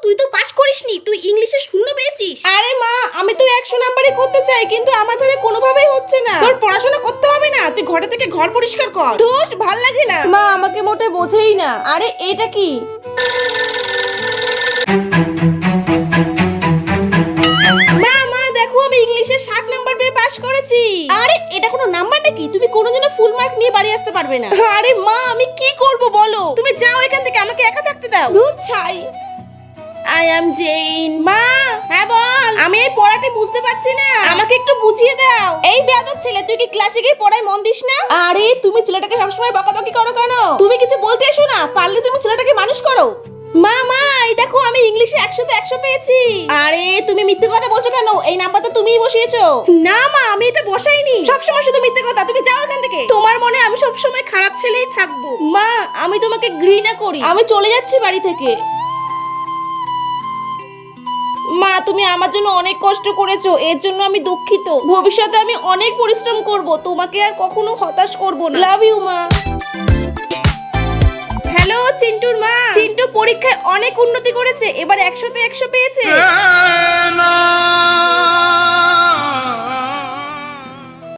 তুই তো পাস করিসনি, তুই ইংলিশে 0 পেয়েছিস। আরে মা, আমি তো 100 নাম্বারই করতে চাই, কিন্তু আমার ধারে কোনোভাবেই হচ্ছে না। তোর পড়াশোনা করতে হবে না, তুই ঘরে থেকে ঘর পরিষ্কার কর। দোষ ভাল লাগে না। মা আমাকে মোটে বোঝেই না। আরে এটা কি? মা মা দেখো, আমি ইংলিশে 60 নাম্বার পেয়ে পাস করেছি। আরে এটা কোনো নাম্বার নাকি? তুমি কোনোদিনও ফুল মার্ক নিয়ে বাড়ি আসতে পারবে না। আরে মা, আমি কি করব বলো? তুমি যাও এখান থেকে, আমাকে একা থাকতে দাও। ধুর ছাই। আই অ্যাম জেইন। মা। হ্যাঁ বল। আমি এই পড়াটি বুঝতে পারছি না, আমাকে একটু বুঝিয়ে দাও। এই বেয়াদব ছেলে, তুই কি ক্লাসে গিয়ে পড়ায় মন দিস না? আরে তুমি ছেলেটাকে সবসময় বকাবকি করো কেন? তুমি কিছু বলতে এসো না, পারলে তুমি ছেলেটাকে মানুষ করো। মা মা, এই দেখো আমি ইংলিশে 100 তে 100 পেয়েছি। আরে তুমি মিথ্যে কথা বলছো কেন? এই নাম্বার তো তুমিই বসিয়েছো। না মা, আমি এটা বসাইনি। সবসময় শুধু মিথ্যে কথা। তুমি যাও এখান থেকে। তোমার মনে আমি সবসময় খারাপ ছেলেই থাকবো। মা, আমি তোমাকে ঘৃণা করি। আমি চলে যাচ্ছি বাড়ি থেকে। মা, তুমি আমার জন্য অনেক কষ্ট করেছো, এর জন্য আমি দুঃখিত। ভবিষ্যতে আমি অনেক পরিশ্রম করব, তোমাকে আর কখনো হতাশ করব না। লাভ ইউ মা। হ্যালো চিন্টুর মা। চিন্টু পরীক্ষায় অনেক উন্নতি করেছে, এবার 100 তে 100 পেয়েছে।